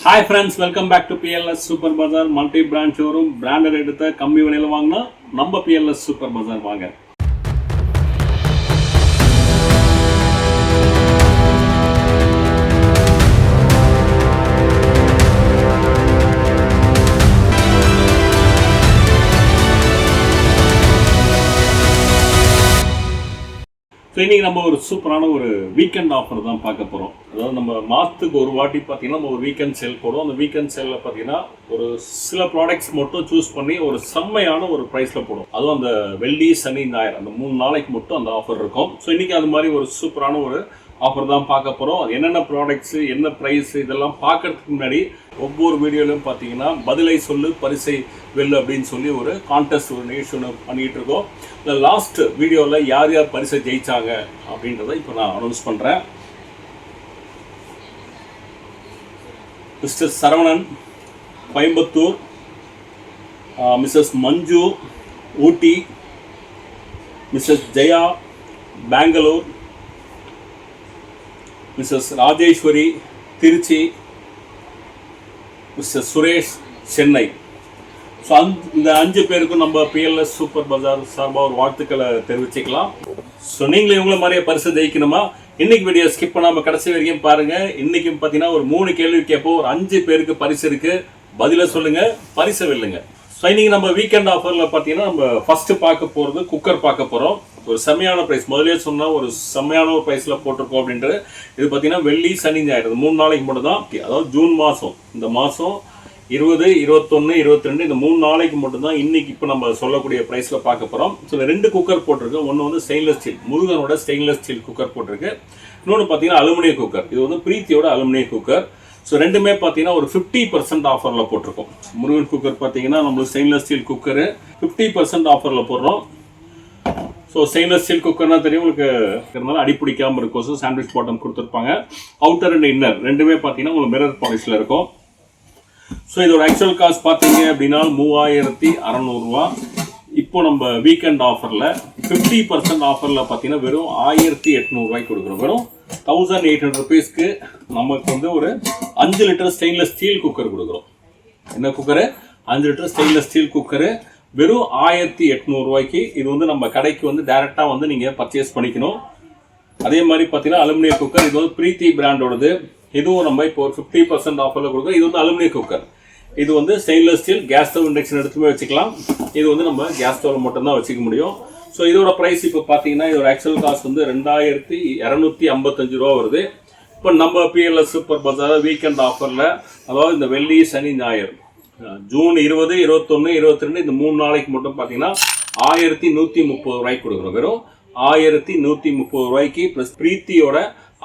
Hi friends, welcome back to PLS Super Bazaar multi-brand showroom. Branded எடுத்த கம்மி விலையில வாங்கினா நம்ம PLS Super Bazaar வாங்க. ஸோ இன்றைக்கி நம்ம ஒரு சூப்பரான ஒரு வீக்கெண்ட் ஆஃபர் தான் பார்க்க போகிறோம். அதாவது நம்ம மாதத்துக்கு ஒரு வாட்டி பார்த்திங்கன்னா நம்ம ஒரு வீக்கெண்ட் சேல் போடுவோம். அந்த வீக்கெண்ட் சேலில் பார்த்திங்கன்னா ஒரு சில ப்ராடக்ட்ஸ் மட்டும் சூஸ் பண்ணி ஒரு செம்மையான ஒரு ப்ரைஸில் போடுவோம். அதுவும் அந்த வெள்ளி சனி ஞாயிறு அந்த 3 நாளைக்கு மட்டும் அந்த ஆஃபர் இருக்கும். ஸோ இன்றைக்கி அது மாதிரி ஒரு சூப்பரான ஒரு ஆஃபர் தான் பார்க்க போகிறோம். அது என்னென்ன ப்ராடக்ட்ஸு, என்ன ப்ரைஸு, இதெல்லாம் பார்க்கறதுக்கு முன்னாடி ஒவ்வொரு வீடியோலையும் பார்த்தீங்கன்னா பதிலை சொல்லு பரிசை வெல்லு அப்படின்னு சொல்லி ஒரு கான்டெஸ்ட் ஒரு நிகழ்ச்சி ஒன்று பண்ணிகிட்டு இருக்கோம். இந்த லாஸ்ட் வீடியோவில் யார் யார் பரிசை ஜெயிச்சாங்க அப்படின்றத இப்போ நான் அனௌன்ஸ் பண்ணுறேன். Mr Saravanan Coimbatore, Mrs Manju Ooty, Mrs Jaya Bangalore, Mrs Rajeshwari Trichy, Mr Suresh Chennai. So இந்த 5 பேருக்கும் நம்ம PLS சூப்பர் பஜார் சார்பாக ஒரு வாழ்த்துக்களை தெரிவிச்சுக்கலாம். ஸோ நீங்களும் இவங்கள மாதிரியே பரிசு ஜெயிக்கணுமா? இன்னைக்கு வீடியோ ஸ்கிப் பண்ணாமல் கடைசி வரைக்கும் பாருங்கள். இன்றைக்கும் பார்த்தீங்கன்னா ஒரு 3 கேள்வி கேட்போம். ஒரு 5 பேருக்கு பரிசு இருக்குது. பதிலை சொல்லுங்கள், பரிசு வெல்லுங்க. ஸோ இன்றைக்கி நம்ம வீக்கெண்ட் ஆஃபரில் பார்த்தீங்கன்னா நம்ம ஃபஸ்ட்டு பார்க்க போகிறது குக்கர் பார்க்க போகிறோம். ஒரு செம்மையான ப்ரைஸ், முதலே சொன்னால் ஒரு செம்மையான ஒரு ப்ரைஸில் போட்டிருக்கோம் அப்படின்றது. இது பார்த்தீங்கன்னா வெள்ளி சனி ஞாயிறு 3 நாளைக்கு மட்டும் தான். அதாவது ஜூன் மாதம், இந்த மாதம் 20, 21, 22 இந்த 3 நாளைக்கு மட்டும்தான் இன்றைக்கி இப்போ நம்ம சொல்லக்கூடிய ப்ரைஸில் பார்க்க போகிறோம். ஸோ 2 குக்கர் போட்டிருக்கு. ஒன்று வந்து ஸ்டெயின்லெஸ் ஸ்டீல், முருகனோட ஸ்டெயின்லெஸ் ஸ்டீல் குக்கர் போட்டிருக்கு. இன்னொன்று பார்த்தீங்கன்னா அலுமினிய குக்கர். இது வந்து பிரீத்தியோட அலுமினிய குக்கர். ஸோ ரெண்டுமே பார்த்தீங்கன்னா ஒரு 50% ஆஃபரில் போட்டிருக்கோம். முருகன் குக்கர் பார்த்தீங்கன்னா நம்மளுக்கு ஸ்டெயின்லெஸ் ஸ்டீல் குக்கரு 50% ஆஃபரில் போடுறோம். ஸோ ஸ்டெயின்லெஸ் ஸ்டீல் குக்கர்னா தெரியும் உங்களுக்கு, இருந்தாலும் அடிப்பிடிக்காமல் இருக்கும். ஸோ சாண்ட்விச் பாட்டம் கொடுத்துருப்பாங்க. அவுட்டர் அண்ட் இன்னர் ரெண்டுமே பார்த்தீங்கன்னா உங்களுக்கு மிரர் பாலிஷில் இருக்கும். ஸோ இதோட ஆக்சுவல் காஸ்ட் பார்த்தீங்க அப்படின்னா 3600 ரூபா. இப்போ நம்ம வீக்கெண்ட் ஆஃபரில் 50% ஆஃபரில் பார்த்தீங்கன்னா வெறும் 1800 ரூபாய்க்கு கொடுக்குறோம். வெறும் 1800 ருபீஸ்க்கு நமக்கு வந்து ஒரு 5 லிட்டர் ஸ்டெயின்லெஸ் ஸ்டீல் குக்கர் கொடுக்குறோம். என்ன cooker? 5 litre stainless steel cooker வெறும் 1800 ரூபாய்க்கு. இது வந்து நம்ம கடைக்கு வந்து டைரெக்டாக வந்து நீங்கள் பர்ச்சேஸ் பண்ணிக்கணும். அதே மாதிரி பார்த்தீங்கன்னா அலுமினிய குக்கர், இது வந்து பிரீத்தி பிராண்டோடது. இதுவும் நம்ம இப்போ ஒரு 50% ஆஃபரில் கொடுக்குறோம். இது வந்து அலுமினிய குக்கர். இது வந்து stainless steel gas stove induction எடுத்துமே வச்சுக்கலாம். இது வந்து நம்ம கேஸ் ஸ்டவ்வில் மட்டும்தான் வச்சுக்க முடியும். ஸோ இதோட ப்ரைஸ் இப்போ பார்த்தீங்கன்னா இதோட ஆக்சுவல் காஸ்ட் வந்து 2255 ரூபா வருது. இப்போ நம்ம PLS சூப்பர் பஜார் வீக்கெண்ட் ஆஃபரில், அதாவது இந்த வெள்ளி சனி ஞாயிறு ஜூன் 20, 21, 22 இந்த 3 நாளைக்கு மட்டும் பார்த்தீங்கன்னா 1130 ரூபாய்க்கு கொடுக்குறோம். வெறும் 1130 ரூபாய்க்கு ப்ளஸ் பிரீத்தியோட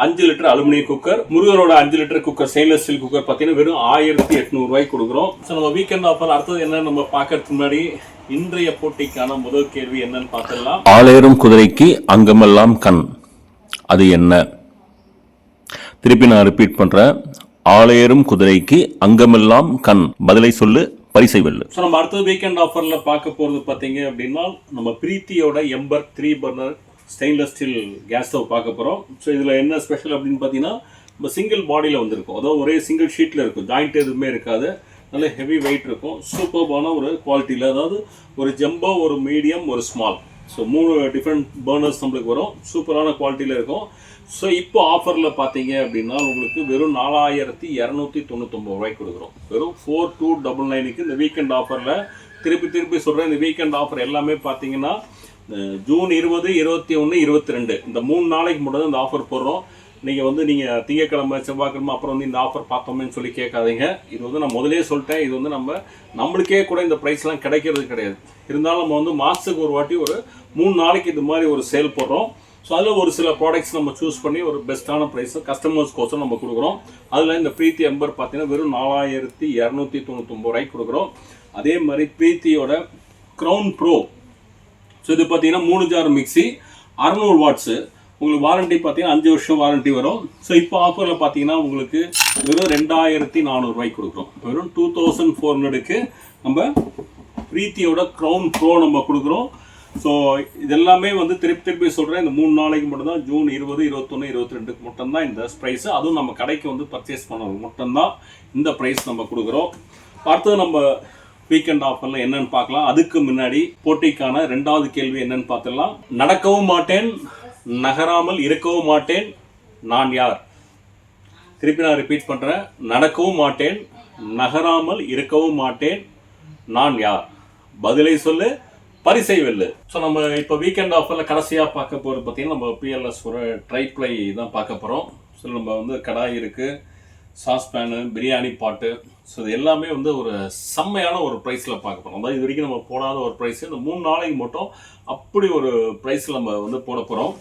5 லிட்டர் அலுமினிய குக்கர், முருகனோட 5 litre cooker stainless steel cooker பார்த்தீங்கன்னா வெறும் 1800 ரூபாய்க்கு கொடுக்குறோம். ஸோ நம்ம வீக்கெண்ட் ஆஃபர் அடுத்தது என்னன்னு நம்ம பார்க்கறதுக்கு முன்னாடி இன்றைய போட்டிக்கான முதல் கேள்வி என்னன்னு பார்த்துடலாம். ஆளேறும் குதிரைக்கு அங்கமெல்லாம் கண், அது என்ன? திருப்பி நான் ரிப்பீட் பண்றேன். ஆளேறும் குதிரைக்கு அங்கமெல்லாம் கண், பதிலை சொல்லு பரிசை வெல்லு. ஸோ நம்ம அடுத்தது வீக்கெண்ட் ஆஃபரில் பார்க்க போகிறது பார்த்தீங்க அப்படின்னா நம்ம பிரீத்தியோட எம்பர் 3 burner stainless steel gas stove பார்க்க போகிறோம். ஸோ இதில் என்ன ஸ்பெஷல் அப்படின்னு பார்த்தீங்கன்னா நம்ம சிங்கிள் பாடியில் வந்திருக்கும். அதாவது ஒரே சிங்கிள் ஷீட்டில் இருக்கும், ஜாயிண்ட் எதுவுமே இருக்காது. நல்ல ஹெவி வெயிட் இருக்கும். சூப்பர்பான ஒரு குவாலிட்டியில், அதாவது ஒரு ஜம்போ, ஒரு மீடியம், ஒரு ஸ்மால். ஸோ 3 டிஃப்ரெண்ட் பர்னர்ஸ் நம்மளுக்கு வரும். சூப்பரான குவாலிட்டியில் இருக்கும். ஸோ இப்போ ஆஃபரில் பார்த்தீங்க அப்படின்னா உங்களுக்கு வெறும் 4299 ரூபாய்க்கு கொடுக்குறோம். வெறும் 4299க்கு இந்த வீக்கெண்ட் ஆஃபரில். திருப்பி சொல்கிறேன், இந்த வீக்கெண்ட் ஆஃபர் எல்லாமே பார்த்தீங்கன்னா ஜூன் 20, 21, 22 இந்த 3 நாளைக்கு மட்டும் தான் இந்த ஆஃபர் போடுறோம். நீங்கள் வந்து நீங்கள் திங்கக்கிழமை செவ்வாய்க்கிழமை அப்புறம் வந்து இந்த ஆஃபர் பார்த்தோமேன்னு சொல்லி கேட்காதீங்க. இது வந்து நான் முதலே சொல்லிட்டேன், இது வந்து நம்மளுக்கே கூட இந்த ப்ரைஸ்லாம் கிடைக்கிறது கிடையாது. இருந்தாலும் நம்ம வந்து மாதத்துக்கு ஒரு வாட்டி ஒரு 3 நாளைக்கு இது மாதிரி ஒரு சேல் போடுறோம். ஸோ அதில் ஒரு சில ப்ராடக்ட்ஸ் நம்ம சூஸ் பண்ணி ஒரு பெஸ்ட்டான ப்ரைஸை கஸ்டமர்ஸ்க்கோசம் நம்ம கொடுக்குறோம். அதில் இந்த பிரீத்தி எம்பர் பார்த்தீங்கன்னா வெறும் 4299 ரூபாய்க்கு கொடுக்குறோம். அதே மாதிரி பிரீத்தியோட க்ரௌன் ப்ரோ. ஸோ இது பார்த்தீங்கன்னா 3 ஜார் மிக்சி, 600 வாட்ஸு. உங்களுக்கு வாரண்ட்டி பார்த்தீங்கன்னா 5 வருஷம் வாரண்ட்டி வரும். ஸோ இப்போ ஆஃபரில் பார்த்தீங்கன்னா உங்களுக்கு வெறும் 2400 ரூபாய்க்கு கொடுக்குறோம். வெறும் 2400க்கு நம்ம பிரீத்தியோட க்ரௌன் ப்ரோ நம்ம கொடுக்குறோம். ஸோ இதெல்லாமே வந்து திருப்பி சொல்கிறேன், இந்த 3 நாளைக்கு மட்டும்தான், ஜூன் 20, 21, 22க்கு மட்டும்தான் இந்த ப்ரைஸு. அதுவும் நம்ம கடைக்கு வந்து பர்ச்சேஸ் பண்ணவங்க மட்டும்தான் இந்த ப்ரைஸ் நம்ம கொடுக்குறோம். அடுத்தது நம்ம வீக்கெண்ட் ஆஃபரில் என்னன்னு பார்க்கலாம். அதுக்கு முன்னாடி போட்டிக்கான 2வது கேள்வி என்னன்னு பார்த்துடலாம். நடக்கவும் மாட்டேன், நகராமல் இருக்கவும் மாட்டேன், நான் யார்? திருப்பி நான் ரிப்பீட் பண்ணுறேன். நடக்கவும் மாட்டேன், நகராமல் இருக்கவும் மாட்டேன், நான் யார்? பதிலை சொல்லு, பரிசை வெல்லு. ஸோ நம்ம இப்போ வீக்கெண்ட் ஆஃபரில் கடைசியாக பார்க்க போகிறது பார்த்தீங்கன்னா, நம்ம பிஎல்எஸ் ஒரு ட்ரைப்ளை தான் பார்க்க போகிறோம். ஸோ நம்ம வந்து கடாய் இருக்குது, சாஸ் பேனு, பிரியாணி பாட்டு, ஸோ இது எல்லாமே வந்து ஒரு செம்மையான ஒரு ப்ரைஸில் பார்க்க போகிறோம். அதாவது இது வரைக்கும் நம்ம போடாத ஒரு ப்ரைஸ், இந்த 3 நாளைக்கு மட்டும் அப்படி ஒரு ப்ரைஸில் நம்ம வந்து போட போகிறோம்.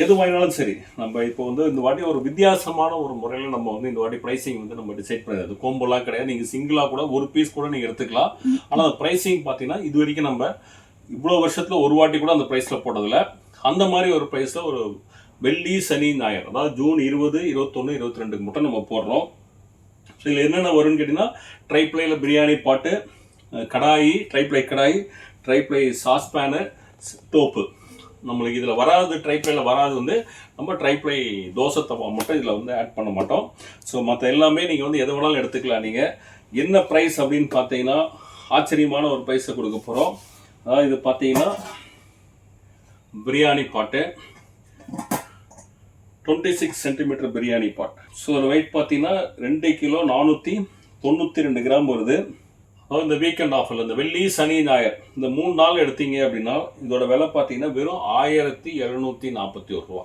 எது வாங்கினாலும் சரி, நம்ம இப்போ வந்து இந்த வாட்டி ஒரு வித்தியாசமான ஒரு முறையில் நம்ம வந்து இந்த வாட்டி ப்ரைஸிங் வந்து நம்ம டிசைட் பண்ணுறது. கோம்போலாம் கிடையாது, நீங்கள் சிங்கிளாக கூட ஒரு பீஸ் கூட நீங்கள் எடுத்துக்கலாம். ஆனால் அந்த ப்ரைஸிங் பார்த்தீங்கன்னா இது வரைக்கும் நம்ம இவ்வளோ வருஷத்தில் ஒரு வாட்டி கூட அந்த ப்ரைஸில் போட்டதில்ல. அந்த மாதிரி ஒரு ப்ரைஸில் ஒரு வெள்ளி, சனி, ஞாயிறு, அதாவது ஜூன் 20, 21, 22க்கு மட்டும் நம்ம போடுறோம். ஸோ இதில் என்னென்ன வரும்னு கேட்டிங்கன்னா, ட்ரைப்ளையில் பிரியாணி பாட்டு, கடாயி, ட்ரைப்ளை கடாயி, ட்ரைப்ளை சாஸ் பேனு, டோப்பு. நம்மளுக்கு இதில் வராது, ட்ரைப்ளையில் வராது வந்து நம்ம ட்ரைப்ளை தோசை தவா மட்டும் இதில் வந்து ஆட் பண்ண மாட்டோம். ஸோ மற்ற எல்லாமே நீங்கள் வந்து எதை வேணாலும் எடுத்துக்கலாம். நீங்கள் என்ன ப்ரைஸ் அப்படின்னு பார்த்தீங்கன்னா, ஆச்சரியமான ஒரு ப்ரைஸை கொடுக்க போகிறோம். அதாவது இது பார்த்தீங்கன்னா பிரியாணி பாட்டு, 26 சென்டிமீட்டர் பிரியாணி பாட். ஸோ ஒரு வெயிட் பார்த்தீங்கன்னா 2 கிலோ 492 கிராம் வருது. இந்த வீக்கெண்ட் ஆஃபரில் இந்த வெள்ளி, சனி, ஞாயிறு இந்த 3 நாள் எடுத்தீங்க அப்படின்னா இதோட விலை பார்த்தீங்கன்னா வெறும் 1741 ரூபா.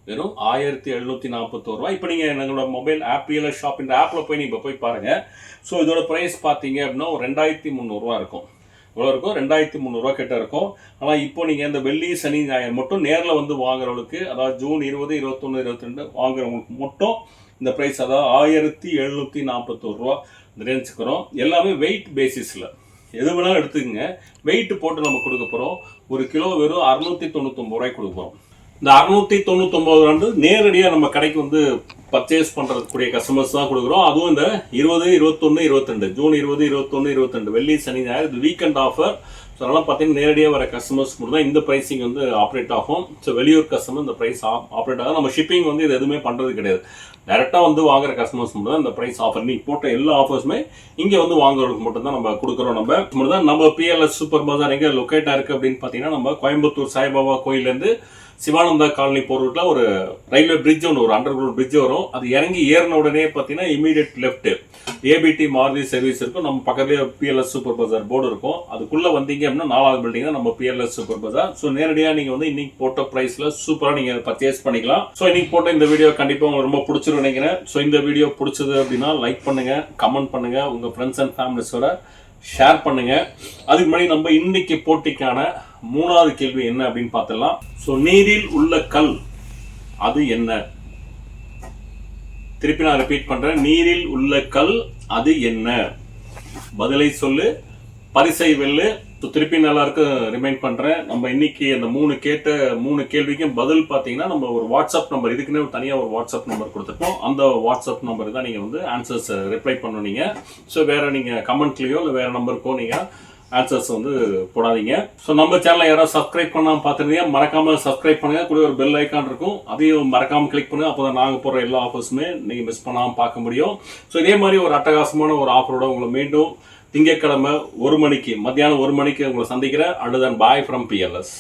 வெறும் 1741 ரூபா. இப்போ நீங்கள் எங்களோட மொபைல் ஆப் பிஎல்எஸ் ஷாப் இந்த ஆப்பில் போய் நீங்கள் போய் பாருங்கள். ஸோ இதோட ப்ரைஸ் பார்த்தீங்க அப்படின்னா ஒரு 2300 ரூபா இருக்கும். இவ்வளோ இருக்கும், 2300 ரூபா கிட்ட இருக்கும். ஆனால் இப்போ நீங்கள் இந்த வெள்ளி, சனி, ஞாயிறு மட்டும் நேரில் வந்து வாங்குறவங்களுக்கு, அதாவது ஜூன் 20, 21, 22 வாங்குறவங்களுக்கு மட்டும் இந்த ப்ரைஸ், அதாவது 1741 ரூபா இந்த ரேஞ்சுக்கு வரும். எல்லாமே வெயிட் பேசிஸில் எது வேணாலும் எடுத்துக்கங்க. வெயிட் போட்டு நம்ம கொடுக்க போகிறோம். ஒரு கிலோ வெறும் 699 ரூபாய்க்கு கொடுக்க போகிறோம். இந்த 699 நேரடியாக நம்ம கடைக்கு வந்து பர்ச்சேஸ் பண்ணுறதுக்குரிய கஸ்டமர்ஸ் தான் கொடுக்குறோம். அதுவும் இந்த 20, 21, 22 ஜூன் 20, 21, 22 வெள்ளி, சனி, ஞாயிறு இது வீக்கெண்ட் ஆஃபர். ஸோ அதெல்லாம் பார்த்தீங்கன்னா நேரடியாக வர கஸ்டமர்ஸ் மட்டும் தான் இந்த ப்ரைஸிங் வந்து ஆப்ரேட் ஆகும். ஸோ வெளியூர் கஸ்டமர் இந்த ப்ரைஸ் ஆப்ரேட் ஆகும். நம்ம ஷிப்பிங் வந்து இது எதுவுமே பண்ணுறது கிடையாது. டேரெக்டாக வந்து வாங்குற கஸ்டமர்ஸ் மட்டும் தான் இந்த ப்ரைஸ் ஆஃபர். நீங்கள் போட்ட எல்லா ஆஃபர்ஸுமே இங்கே வந்து வாங்குறவங்களுக்கு மட்டும் தான் நம்ம கொடுக்குறோம். நம்ம பிஎல்எஸ் சூப்பர் பஜார் எங்கே லொக்கேட் ஆயிருக்கு அப்படின்னு பார்த்தீங்கன்னா, நம்ம கோயம்புத்தூர் சாய்பாபா கோயிலேருந்து சிவானந்தா காலனி போகிற ரூட்டில் ஒரு ரயில்வே பிரிட்ஜ் ஒன்று, ஒரு அண்டர் கிரவுண்ட் பிரிட்ஜ் வரும். அது இறங்கி ஏறின உடனே பார்த்தீங்கன்னா immediate left ABT Maruti service இருக்கும். நம்ம பக்கத்துலேயே பிஎல்எஸ் சூப்பர் பஜார் போர்டு இருக்கும். அதுக்குள்ளே வந்தீங்க அப்படின்னா 4வது பில்டிங் தான் நம்ம பிஎல்எஸ் சூப்பர் பஜார். ஸோ நேரடியாக நீங்கள் வந்து இன்னைக்கு போட்ட ப்ரைஸில் சூப்பராக நீங்கள் பர்ச்சேஸ் பண்ணிக்கலாம். ஸோ இன்னைக்கு போட்ட இந்த வீடியோ கண்டிப்பாக உங்களுக்கு ரொம்ப பிடிச்சிருன்னு நினைக்கிறேன். ஸோ இந்த வீடியோ பிடிச்சது அப்படின்னா லைக் பண்ணுங்கள், கமெண்ட் பண்ணுங்கள், உங்கள் ஃப்ரெண்ட்ஸ் அண்ட் ஃபேமிலிஸோட ஷேர் பண்ணுங்க. அதுக்கு முன்னாடி நம்ம இன்னைக்கு போட்டிக்கான 3வது கேள்வி என்ன அப்படின்னு பார்த்துடலாம். ஸோ நீரில் உள்ள கல் அது என்ன? திருப்பி நான் ரிப்பீட் பண்றேன். நீரில் உள்ள கல் அது என்ன? பதிலை சொல்லு, பரிசை வெல்லு. திருப்பி நல்லா இருக்கு ரிமைண்ட் பண்றேன். நம்ம இன்னைக்கு அந்த 3 கேள்விக்கும் பதில் பார்த்தீங்கன்னா, நம்ம ஒரு வாட்ஸ்அப் நம்பர், இதுக்குன்னே தனியாக ஒரு வாட்ஸ்அப் நம்பர் கொடுத்துருப்போம். அந்த வாட்ஸ்அப் நம்பர் தான் நீங்கள் வந்து ஆன்சர்ஸ் ரிப்ளை பண்ணுவீங்க. ஸோ வேற நீங்கள் கமெண்ட்லேயோ இல்லை வேற நம்பருக்கோ நீங்கள் ஆன்சர்ஸ் வந்து போடாதீங்க. ஸோ நம்ம சேனலை யாராவது சப்ஸ்கிரைப் பண்ணாமல் பார்த்துருந்தீங்க, மறக்காமல் சப்ஸ்கிரைப் பண்ணுங்க. கூட ஒரு பெல் ஐக்கான் இருக்கும், அதையும் மறக்காமல் கிளிக் பண்ணுங்க. அப்போ தான் நாங்கள் போடுற எல்லா ஆஃபர்ஸுமே நீங்கள் மிஸ் பண்ணாமல் பார்க்க முடியும். ஸோ இதே மாதிரி ஒரு அட்டகாசமான ஒரு ஆஃபரோட உங்களை மீண்டும் திங்கட்கிழமை 1 மணிக்கு, மத்தியானம் 1 மணிக்கு உங்களை சந்திக்கிறேன். And then bye from BLS.